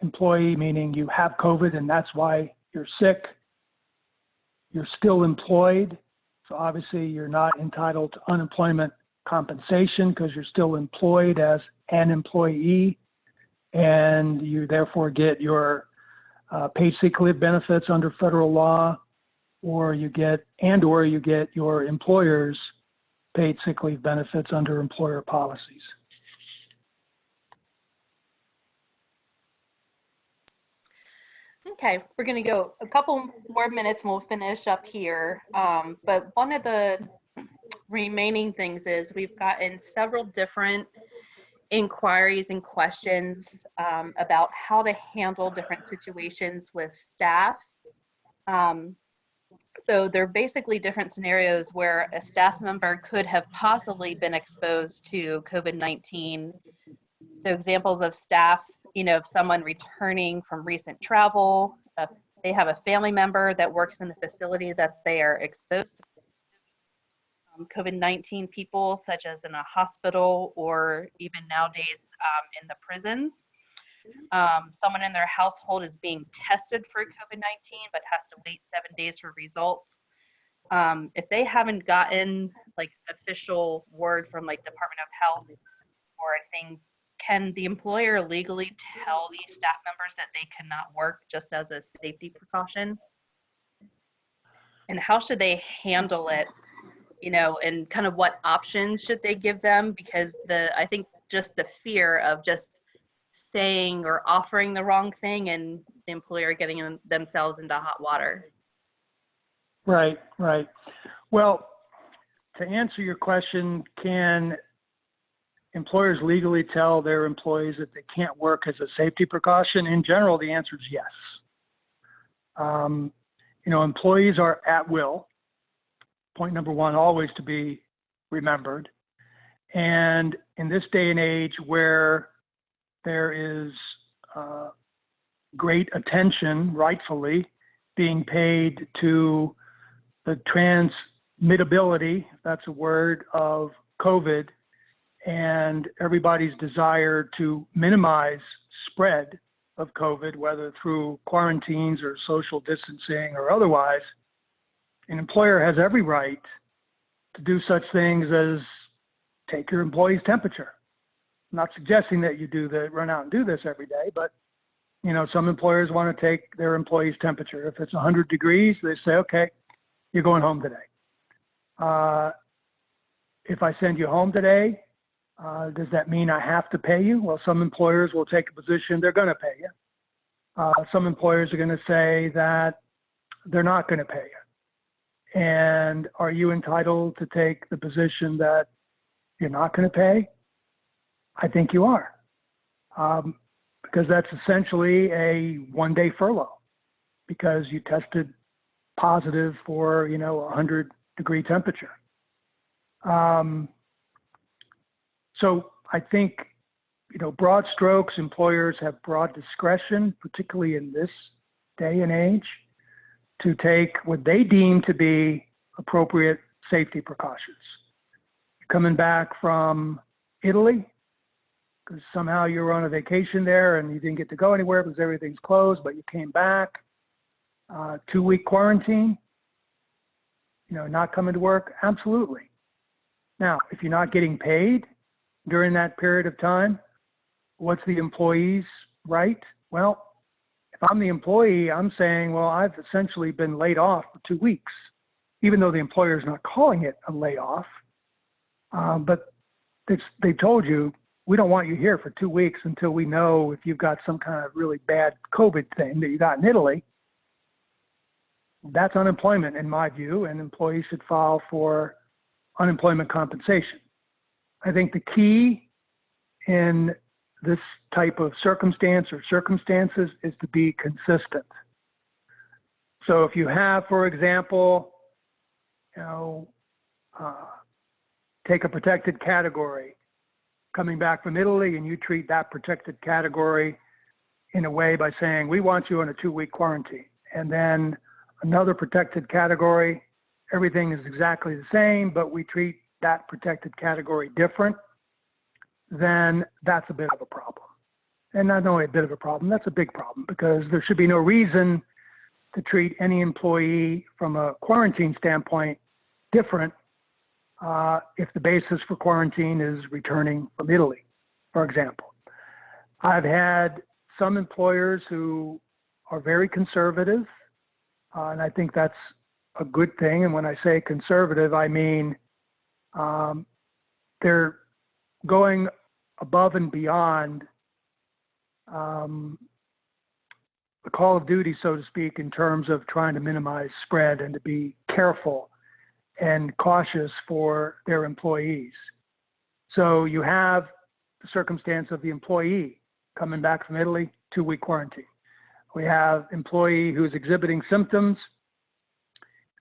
employee, meaning you have COVID and that's why you're sick, you're still employed. So obviously you're not entitled to unemployment compensation because you're still employed as an employee, and you therefore get your paid sick leave benefits under federal law, or you get your employer's paid sick leave benefits under employer policies. Okay, we're going to go a couple more minutes and we'll finish up here. But one of the remaining things is we've gotten several different inquiries and questions about how to handle different situations with staff. So they're basically different scenarios where a staff member could have possibly been exposed to COVID-19. So examples of staff, if someone returning from recent travel, they have a family member that works in the facility that they are exposed to COVID-19 people, such as in a hospital or even nowadays in the prisons. Someone in their household is being tested for COVID-19 but has to wait 7 days for results. If they haven't gotten like official word from like Department of Health or anything, can the employer legally tell these staff members that they cannot work just as a safety precaution? And how should they handle it? And kind of what options should they give them? Because I think just the fear of just saying or offering the wrong thing and the employer getting themselves into hot water. Right. Well, to answer your question, can employers legally tell their employees that they can't work as a safety precaution? In general, the answer is yes. Employees are at will. Point number one, always to be remembered. And in this day and age where there is great attention, rightfully, being paid to the transmittability, if that's a word, of COVID, and everybody's desire to minimize spread of COVID, whether through quarantines or social distancing or otherwise, an employer has every right to do such things as take your employee's temperature. I'm not suggesting that you run out and do this every day, but some employers want to take their employee's temperature. If it's 100 degrees, they say, okay, you're going home today. If I send you home today, does that mean I have to pay you? Well, some employers will take a position they're going to pay you. Some employers are going to say that they're not going to pay you. And are you entitled to take the position that you're not going to pay? I think you are, because that's essentially a one-day furlough because you tested positive for, 100-degree temperature. So I think, broad strokes, employers have broad discretion, particularly in this day and age, to take what they deem to be appropriate safety precautions. Coming back from Italy, because somehow you were on a vacation there and you didn't get to go anywhere because everything's closed, but you came back, 2-week quarantine, not coming to work, absolutely. Now, if you're not getting paid during that period of time, what's the employee's right? Well, if I'm the employee, I'm saying, well, I've essentially been laid off for 2 weeks, even though the employer is not calling it a layoff. But they told you, we don't want you here for 2 weeks until we know if you've got some kind of really bad COVID thing that you got in Italy. That's unemployment in my view, and employees should file for unemployment compensation. I think the key in this type of circumstance or circumstances is to be consistent. So if you have, for example, take a protected category coming back from Italy, and you treat that protected category in a way by saying, we want you on a 2-week quarantine. And then another protected category, everything is exactly the same, but we treat that protected category different, then that's a bit of a problem. And not only a bit of a problem, that's a big problem, because there should be no reason to treat any employee from a quarantine standpoint different if the basis for quarantine is returning from Italy, for example. I've had some employers who are very conservative, and I think that's a good thing. And when I say conservative, I mean they're going above and beyond the call of duty, so to speak, in terms of trying to minimize spread and to be careful and cautious for their employees. So you have the circumstance of the employee coming back from Italy, 2-week quarantine. We have employee who's exhibiting symptoms,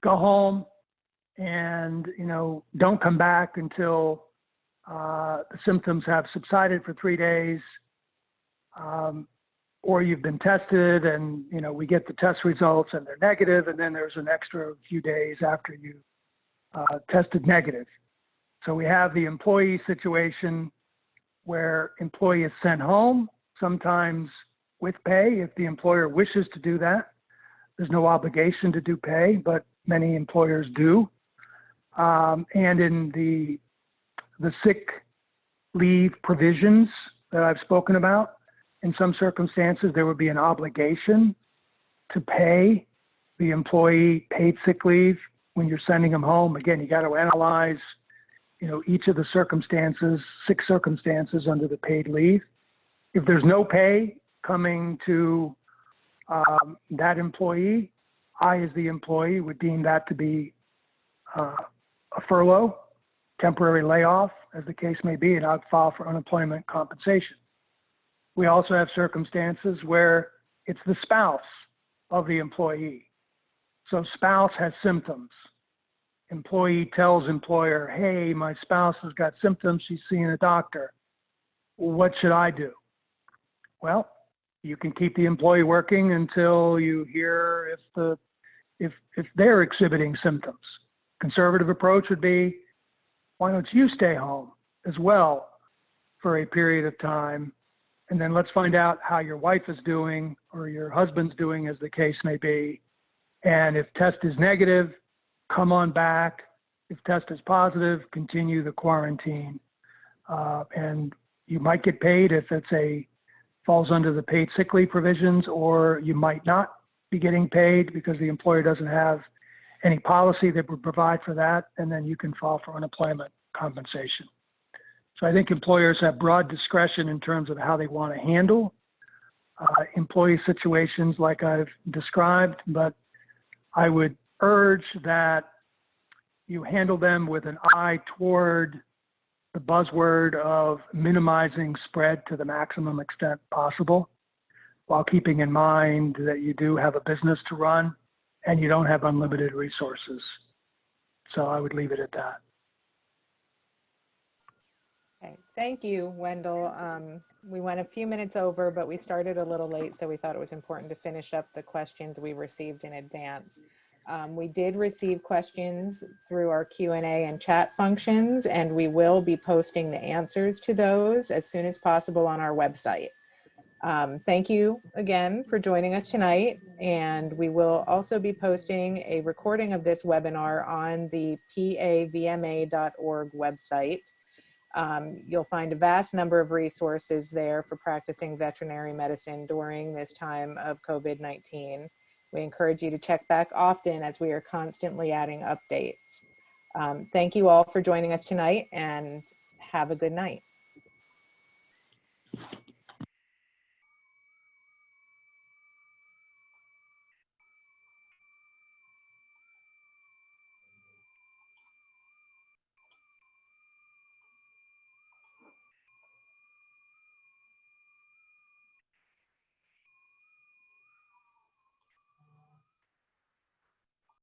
go home, and don't come back until the symptoms have subsided for 3 days, or you've been tested and we get the test results and they're negative, and then there's an extra few days after you tested negative. So we have the employee situation where employee is sent home, sometimes with pay if the employer wishes to do that. There's no obligation to do pay, but many employers do. And in the sick leave provisions that I've spoken about, in some circumstances, there would be an obligation to pay the employee paid sick leave when you're sending them home. Again, you got to analyze, each of the circumstances, 6 circumstances under the paid leave. If there's no pay coming to that employee, I, as the employee, would deem that to be a furlough, temporary layoff, as the case may be, and I'd file for unemployment compensation. We also have circumstances where it's the spouse of the employee. So spouse has symptoms. Employee tells employer, hey, my spouse has got symptoms, she's seeing a doctor. What should I do? Well, you can keep the employee working until you hear if they're exhibiting symptoms. Conservative approach would be, why don't you stay home as well for a period of time, and then let's find out how your wife is doing or your husband's doing, as the case may be. And if test is negative, come on back. If test is positive, continue the quarantine. And you might get paid if falls under the paid sick leave provisions, or you might not be getting paid because the employer doesn't have any policy that would provide for that, and then you can file for unemployment compensation. So I think employers have broad discretion in terms of how they want to handle employee situations like I've described, but I would urge that you handle them with an eye toward the buzzword of minimizing spread to the maximum extent possible, while keeping in mind that you do have a business to run and you don't have unlimited resources. So I would leave it at that. Okay, thank you, Wendell. We went a few minutes over, but we started a little late, so we thought it was important to finish up the questions we received in advance. We did receive questions through our Q&A and chat functions, and we will be posting the answers to those as soon as possible on our website. Thank you again for joining us tonight, and we will also be posting a recording of this webinar on the pavma.org website. You'll find a vast number of resources there for practicing veterinary medicine during this time of COVID-19. We encourage you to check back often as we are constantly adding updates. Thank you all for joining us tonight, and have a good night.